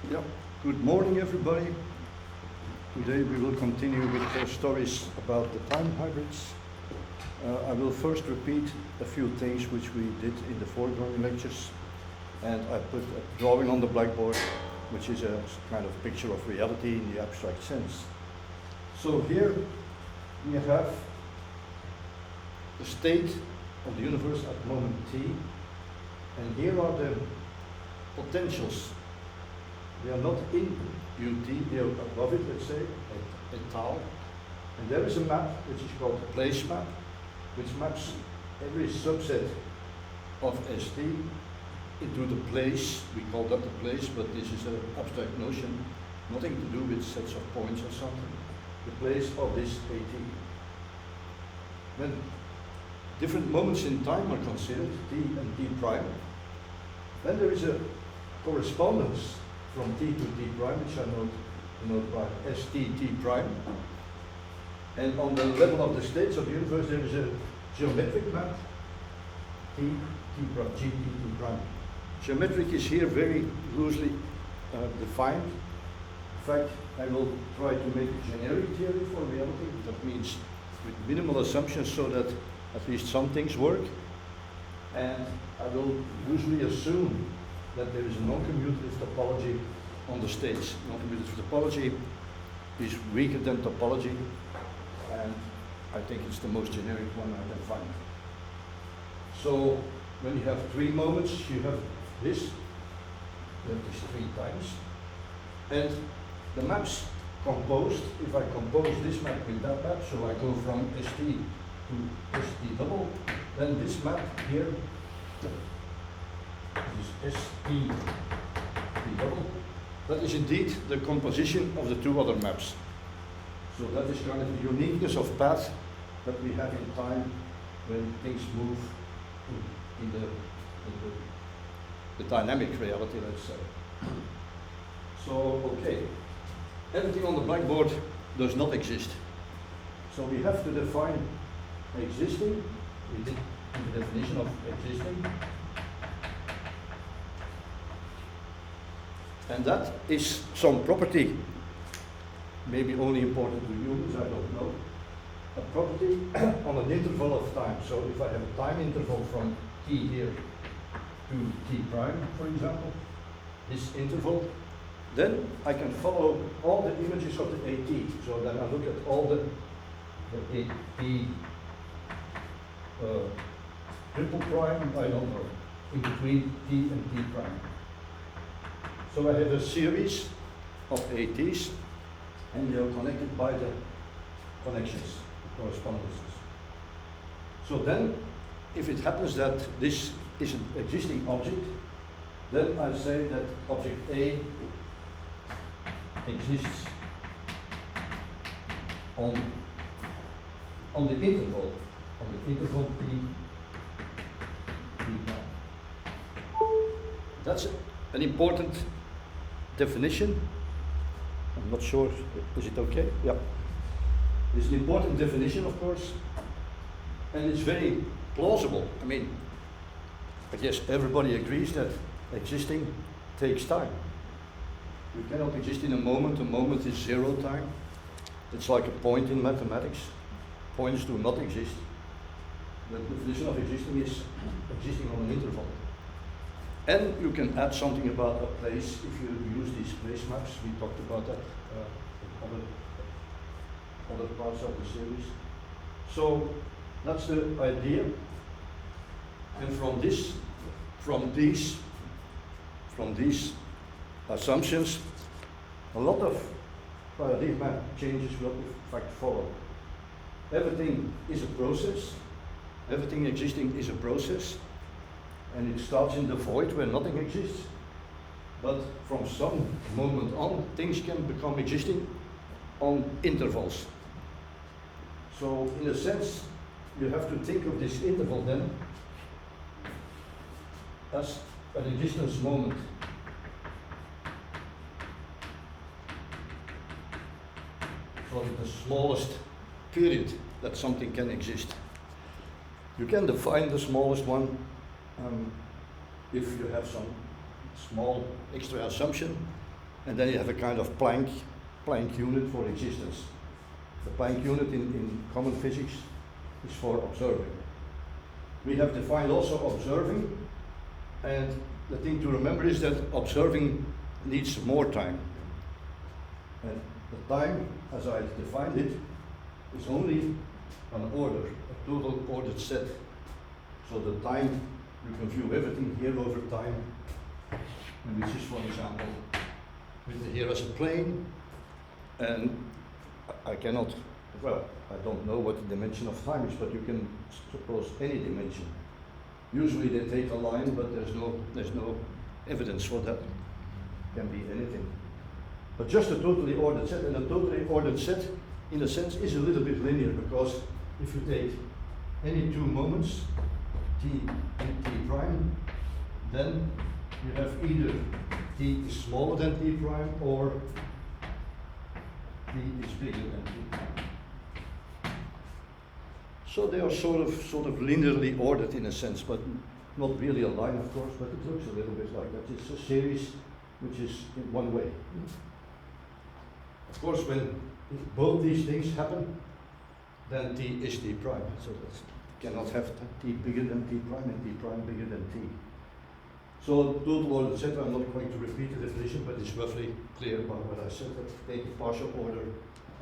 Yeah, good morning everybody. Today we will continue with stories about the time hybrids. I will first repeat a few things which we did in the foregoing lectures, and I put a drawing on the blackboard which is a kind of picture of reality in the abstract sense. So here we have the state of the universe at moment t, and here are the potentials. They are not in ut, they are above it, let's say, at tau. And there is a map which is called the place map, which maps every subset of st into the place. We call that the place, but this is an abstract notion, nothing to do with sets of points or something. The place of this at. When different moments in time are considered, t and t prime, then there is a correspondence from t to t prime, which I denote by st t prime. And on the level of the states of the universe, there is a geometric map, t prime, g t prime. Geometric is here very loosely defined. In fact, I will try to make a generic theory for reality. That means with minimal assumptions so that at least some things work. And I will usually assume that there is a non-commutative topology on the states. Non-commutative topology is weaker than topology, and I think it's the most generic one I can find. So when you have three moments, you have this 3 times, and the maps composed, if I compose this map with that map, so I go from st to st double, then this map here, this st double, that is indeed the composition of the two other maps. So that is kind of the uniqueness of path that we have in time when things move in the dynamic reality, let's say. So, okay, everything on the blackboard does not exist. So we have to define existing. We did the definition of existing. And that is some property, maybe only important to humans, I don't know. A property on an interval of time. So if I have a time interval from t here to t prime, for example, this interval, then I can follow all the images of the at. So then I look at all the at triple prime, I don't know, in between t and t prime. So I have a series of ATs, and they are connected by the connections, the correspondences. So then, if it happens that this is an existing object, then I say that object A exists on the interval t. That's an important definition. I'm not sure, is it okay? Yeah. It's an important definition, of course, and it's very plausible. I mean, I guess everybody agrees that existing takes time. You cannot exist in a moment is 0 time. It's like a point in mathematics. Points do not exist. The definition of existing is existing on an interval. And you can add something about a place if you use these place maps. We talked about that in other parts of the series. So that's the idea. And from these assumptions, a lot of paradigm changes will in fact follow. Everything is a process. Everything existing is a process. And it starts in the void where nothing exists. But from some moment on, things can become existing on intervals. So in a sense, you have to think of this interval then as an existence moment. So the smallest period that something can exist. You can define the smallest one if you have some small extra assumption. and then you have a kind of Planck unit for existence. The Planck unit in common physics is for observing. We have defined also observing, and the thing to remember is that observing needs more time. And the time, as I defined it, is only an order, a total ordered set. So the time, you can view everything here over time, and which is, for example, with here as a plane, and I cannot, well, I don't know what the dimension of time is, but you can suppose any dimension. Usually they take a line, but there's no evidence for that. It can be anything. But just a totally ordered set, and a totally ordered set, in a sense, is a little bit linear, because if you take any two moments, t and t prime, then you have either t is smaller than t prime, or t is bigger than t prime. So they are sort of linearly ordered in a sense, but not really a line, of course, but it looks a little bit like that. It's a series which is in one way. Of course, when both these things happen, then t is t prime. So that cannot have t bigger than t prime and t prime bigger than t. So total ordered set, I'm not going to repeat the definition, but it's roughly clear about what I said. Take a partial order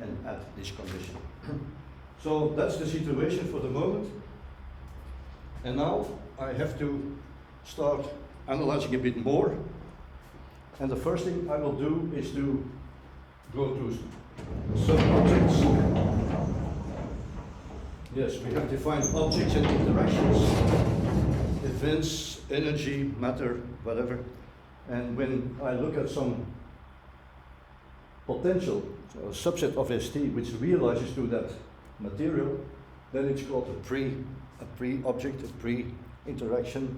and add this condition. So that's the situation for the moment. And now I have to start analyzing a bit more. And the first thing I will do is to go to sub-objects. Yes, we have defined objects and interactions, events, energy, matter, whatever. And when I look at some potential, so a subset of ST which realizes to that material, then it's called a pre-object, a pre-interaction,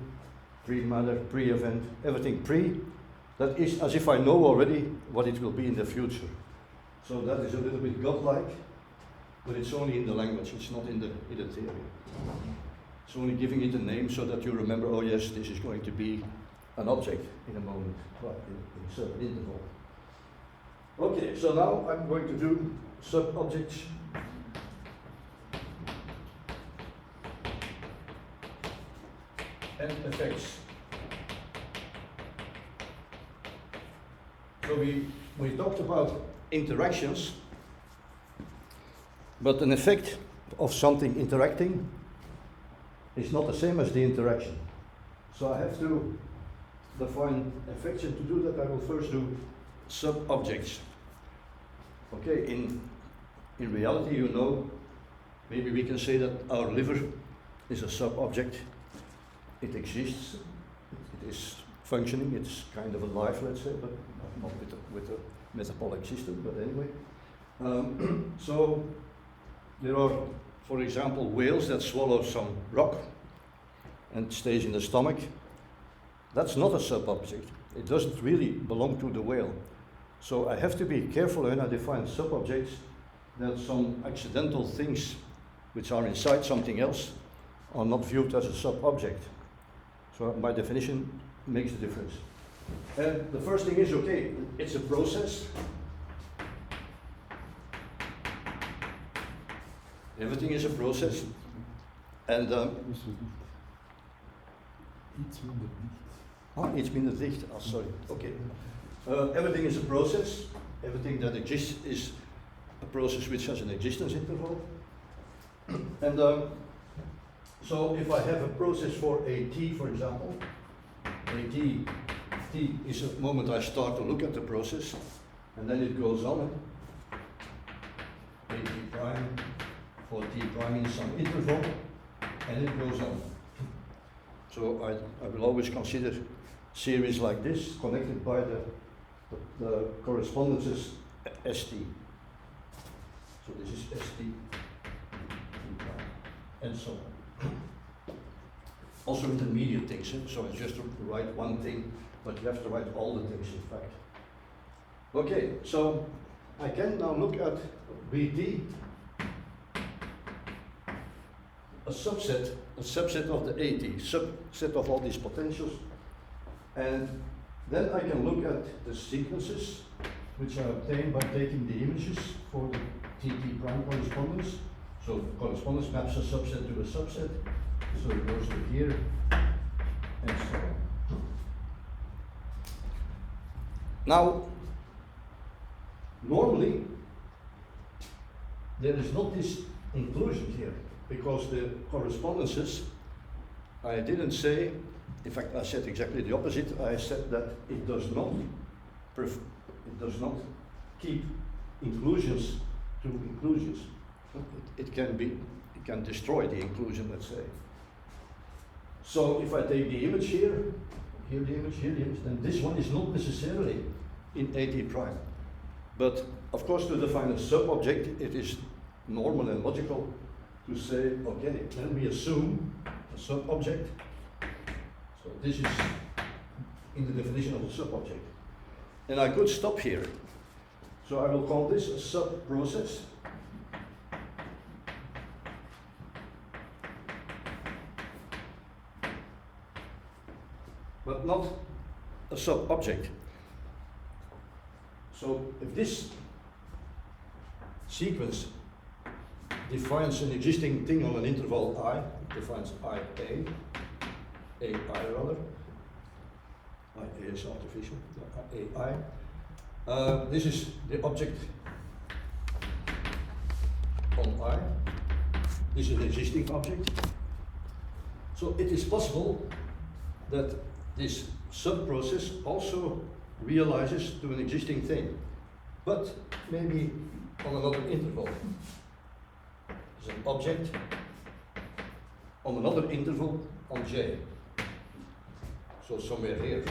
pre-matter, pre-event, everything pre. That is as if I know already what it will be in the future. So that is a little bit godlike, but it's only in the language, it's not in the theory. It's only giving it a name so that you remember, oh yes, this is going to be an object in a moment, right, in a certain interval. Okay, so now I'm going to do sub-objects. And effects. So we talked about interactions, but an effect of something interacting is not the same as the interaction. So I have to define effects, and to do that I will first do sub-objects. Okay, in reality, you know, maybe we can say that our liver is a sub-object. It exists, it is functioning, it's kind of alive, let's say, but not with a metabolic system, but anyway. So there are, for example, whales that swallow some rock and stays in the stomach. That's not a sub-object. It doesn't really belong to the whale. So I have to be careful when I define sub-objects that some accidental things which are inside something else are not viewed as a sub-object. So by definition, makes a difference. And the first thing is, okay, it's a process. Everything is a process. And iets minder dicht. Oh, sorry. Okay. Everything is a process. Everything that exists is a process which has an existence interval. And so if I have a process for a t, for example, t is a moment I start to look at the process, and then it goes on. A t prime for t prime in some interval, and it goes on. So I will always consider series like this connected by the correspondences st. So this is st, t prime, and so on. Also intermediate things, so it's just to write one thing, but you have to write all the things in fact. Okay, so I can now look at Vt, a subset of the AT, subset of all these potentials, and Then I can look at the sequences which are obtained by taking the images for the TT prime correspondence. So correspondence maps a subset to a subset, so it goes to here, and so on. Now, normally, there is not this inclusion here, because the correspondences, I didn't say, in fact I said exactly the opposite. I said that it does not keep inclusions to inclusions. It can destroy the inclusion, let's say. So if I take the image here the image, here the image, then this one is not necessarily in AT prime. But of course, to define a sub-object, it is normal and logical to say, okay, then we assume a sub-object. So this is in the definition of a sub-object. And I could stop here. So I will call this a sub-process. But not a sub-object. So if this sequence defines an existing thing on an interval I, defines IA, AI rather, IA is artificial, AI. This is the object on I. This is an existing object. So it is possible that this sub-process also realizes to an existing thing, but maybe on another interval. There's an object on another interval on J. So somewhere here.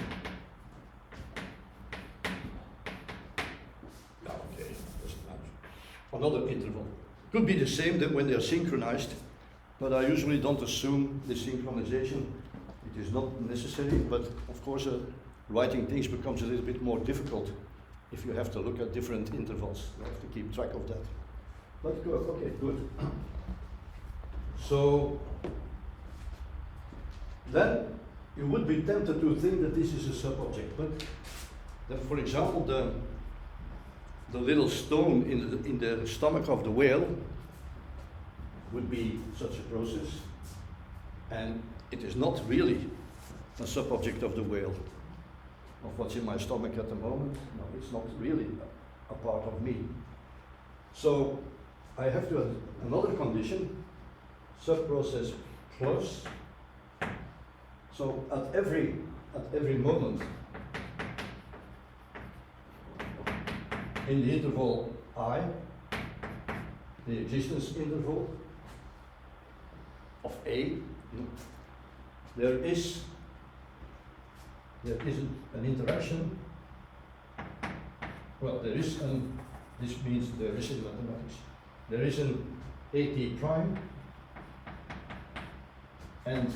Yeah, okay, doesn't matter. Another interval. Could be the same that when they are synchronized, but I usually don't assume the synchronization. It is not necessary, but of course writing things becomes a little bit more difficult if you have to look at different intervals. You have to keep track of that. But good, okay, good. So then you would be tempted to think that this is a sub-object, but then, for example, the little stone in the stomach of the whale would be such a process, and it is not really a sub-object of the whale, of what's in my stomach at the moment. No, it's not really a part of me. So I have to add another condition, sub-process plus. So at every moment in the interval I, the existence interval of A, there is an interaction. Well, there is an, this means there is in mathematics, there is an AT prime and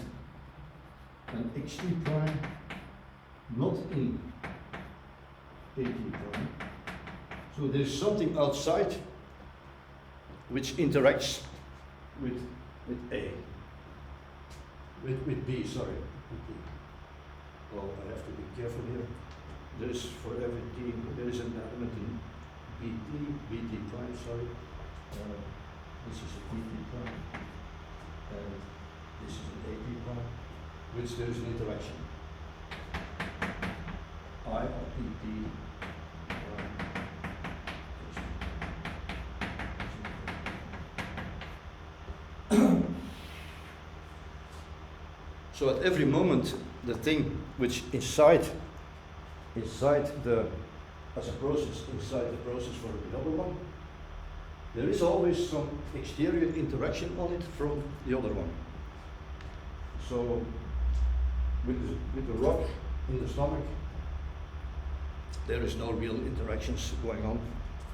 an XT prime not in AT prime. So there is something outside which interacts with A. With B, sorry. With B. Well, I have to be careful here. There is for every T, there is an element in BT prime, sorry. This is a BT prime, and this is an AT prime, which there is an interaction. I of BT prime. So at every moment, the thing which inside the, as a process, inside the process for the other one, there is always some exterior interaction on it from the other one. So with the rock in the stomach, there is no real interactions going on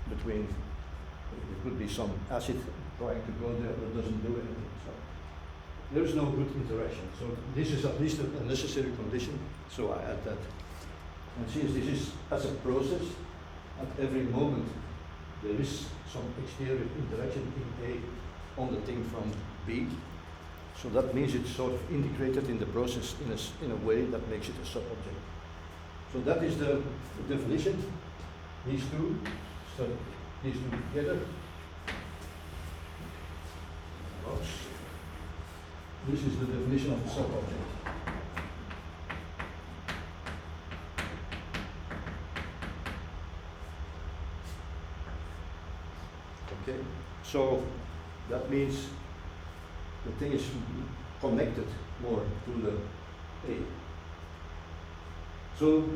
between, there could be some acid trying to go there but doesn't do anything. So there is no good interaction. So this is at least a necessary condition, so I add that. And since this is as a process, at every moment there is some exterior interaction in A on the thing from B. So that means it's sort of integrated in the process in a way that makes it a sub-object. So that is the definition. These two, so these two together. Oops. This is the definition of the subobject. Okay, so that means the thing is connected more to the A. So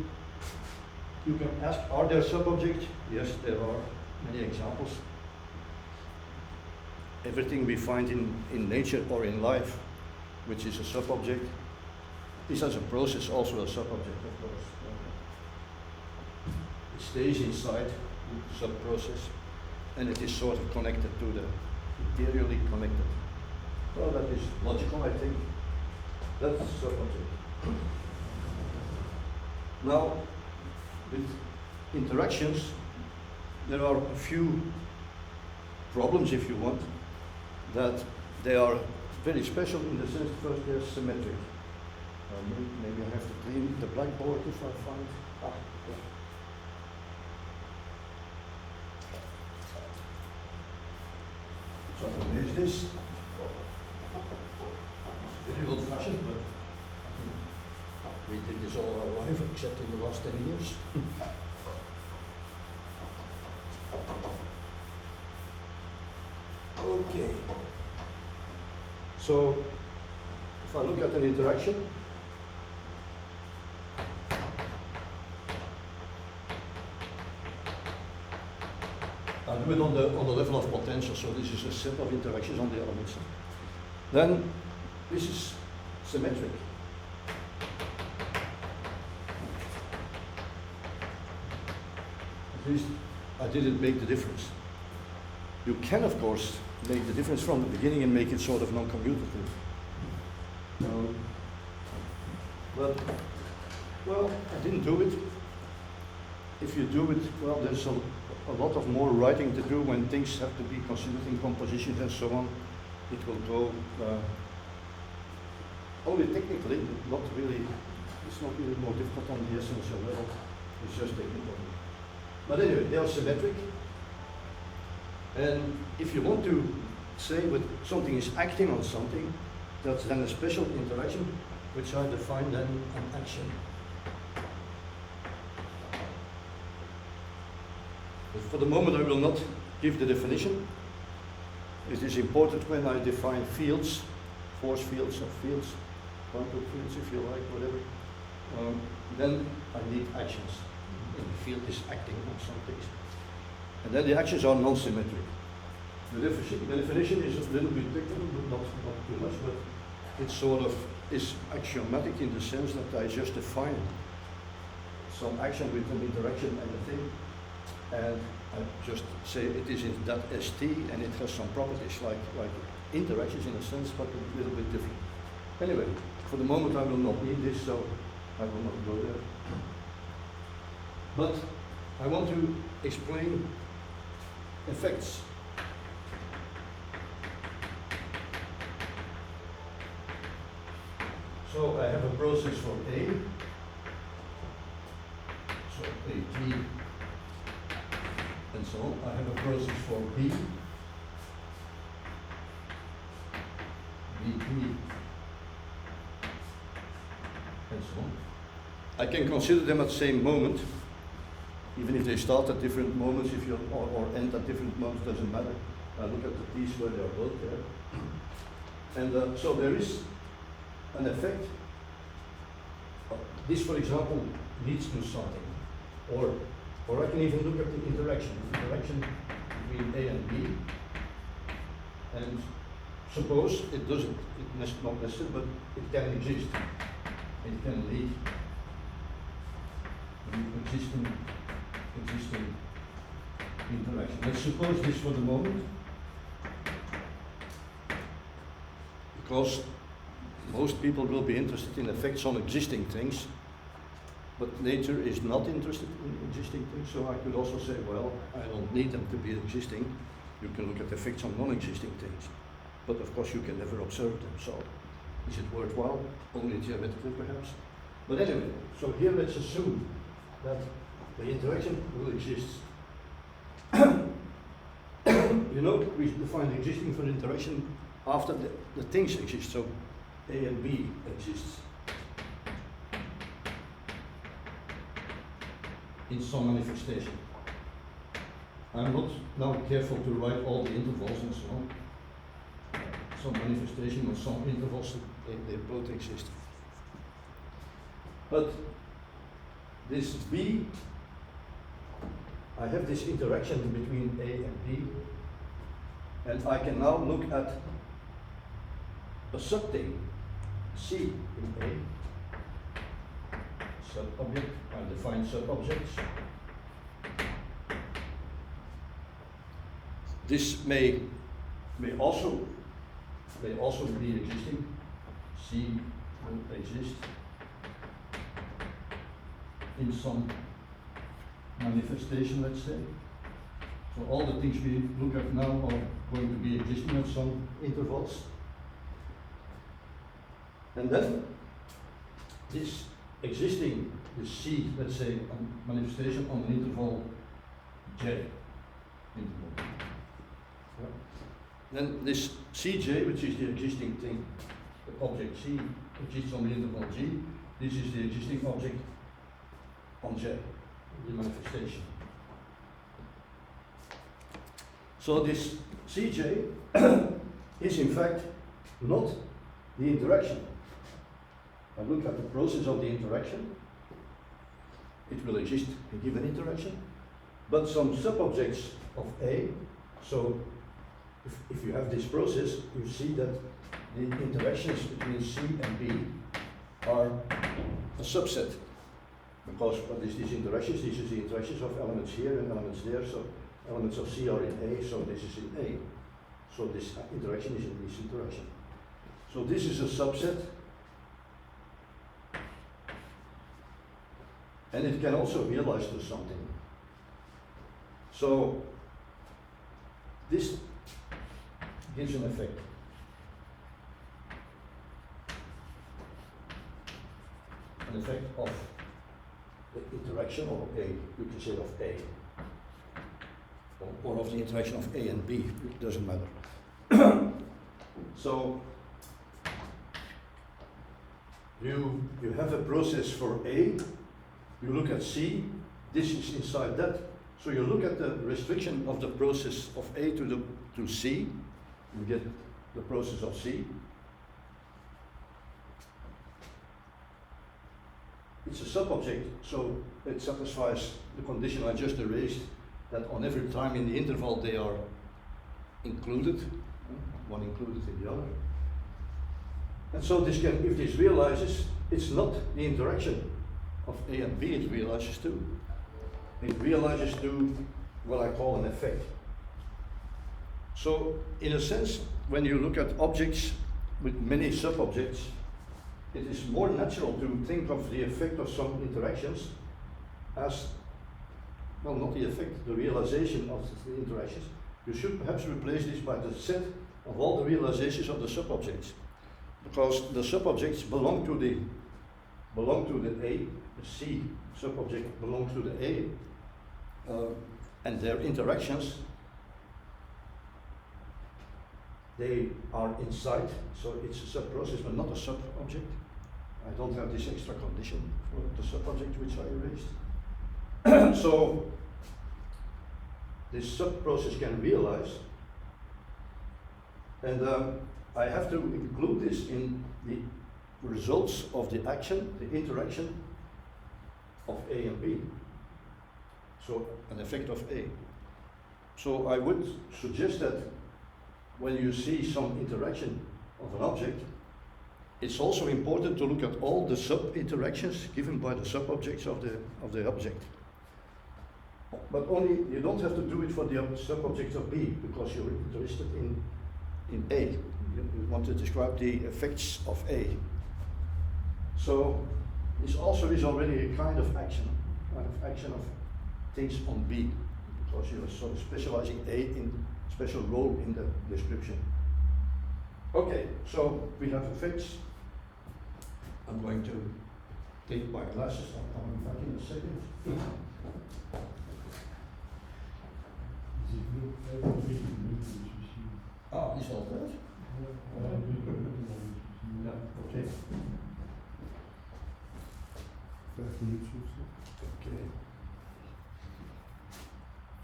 you can ask, are there subobjects? Yes, there are many examples. Everything we find in nature or in life, which is a subobject, is as a process also a subobject, of course. It stays inside the sub-process, and it is sort of connected to the, interiorly connected. Well, that is logical, I think. That's a subobject. Now, with interactions, there are a few problems, if you want, that they are very special in the sense first they're symmetric. Maybe I have to clean the blackboard if I find. Yeah. So there's this. It's very old-fashioned, but we did this all our life, except in the last 10 years. Okay. So, if I look at an interaction, I'll do it on the level of potential, so this is a set of interactions on the elements. Then, this is symmetric. At least I didn't make the difference. You can, of course, make the difference from the beginning and make it sort of non-commutative. But, well, I didn't do it. If you do it, well, there's a lot of more writing to do when things have to be considered in compositions and so on. It will go only technically, not really, it's not really more difficult on the essential level, it's just technical. But anyway, they are symmetric. And if you want to say that something is acting on something, that's then a special interaction, which I define then an action. But for the moment I will not give the definition. It is important when I define fields, force fields or fields, quantum fields if you like, whatever, then I need actions. And the field is acting on some things. And then the actions are non-symmetric. The definition is a little bit technical, but not too much, but it sort of is axiomatic in the sense that I just define some action with an interaction and a thing, and I just say it is in that ST and it has some properties like interactions in a sense, but a little bit different. Anyway, for the moment I will not need this, so I will not go there. But I want to explain effects. So I have a process for A, so AT, and so on. I have a process for B, BP, and so on. I can consider them at the same moment, even if they start at different moments, if you or end at different moments, doesn't matter. I look at the piece where they are both there. And so there is an effect. This, for example, leads to something. Or I can even look at the interaction between A and B. And suppose it doesn't, it's not necessary, but it can exist. It can lead to existing interaction. Let's suppose this for the moment, because most people will be interested in effects on existing things, but nature is not interested in existing things, so I could also say, well, I don't need them to be existing. You can look at effects on non-existing things, but of course you can never observe them, so is it worthwhile? Only theoretically perhaps. But anyway, so here let's assume that the interaction will exist. You know, we define existing for interaction after the things exist, so A and B exists in some manifestation. I'm not now careful to write all the intervals and so on. Some manifestation or some intervals, they both exist. But this B, I have this interaction between A and B, and I can now look at a subthing, C in A, sub-object, I define sub-objects. This may also be existing. C will exist in some manifestation, let's say. So all the things we look at now are going to be existing at some intervals. And then this existing, the C, let's say, a manifestation on an interval J. Interval. Yeah. Then this Cj, which is the existing thing, the object C exists on the interval G. This is the existing object on J, the manifestation. So this Cj is in fact not the interaction. I look at the process of the interaction. It will exist a given interaction, but some sub-objects of A. So if you have this process, you see that the interactions between C and B are a subset. Because what is these interactions? These are the interactions of elements here and elements there. So elements of C are in A, so this is in A. So this interaction is in this interaction. So this is a subset. And it can also realize to something. So this gives an effect. An effect of the interaction of A, you can say of A. Or of the interaction of A and B, it doesn't matter. So you have a process for A, you look at C, this is inside that. So you look at the restriction of the process of A to C, you get the process of C. It's a sub-object, so it satisfies the condition I just erased, that on every time in the interval they are included, one included in the other. And so this can, if this realizes, it's not the interaction of A and B, it realizes too. It realizes to what I call an effect. So in a sense, when you look at objects with many sub-objects, it is more natural to think of the effect of some interactions as, well, not the effect, the realization of the interactions. You should perhaps replace this by the set of all the realizations of the sub-objects, because the sub-objects belong to the A, the C sub-object belongs to the A, and their interactions, they are inside, so it's a sub-process but not a sub-object. I don't have this extra condition for the sub-object which I erased. So this sub-process can realize, and I have to include this in the results of the action, the interaction of A and B. So an effect of A. So I would suggest that when you see some interaction of an object, it's also important to look at all the sub-interactions given by the sub-objects of the object. But only, you don't have to do it for the sub-objects of B, because you're interested in A. You want to describe the effects of A. So this also is already a kind of action of things on B, because you're sort of specializing A in special role in the description. Okay, so we have effects. I'm going to take my glasses, I'm coming back in a second. Ah, is al dat? Ja, oké. Okay.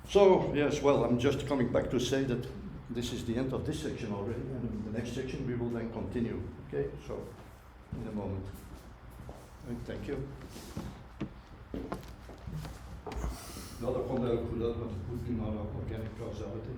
So, yes, well, I'm just coming back to say that this is the end of this section already, and in the next section we will then continue. Okay, so in a moment. Thank you. Ja, dat komt eigenlijk goed uit, want het moet nu naar organic causality.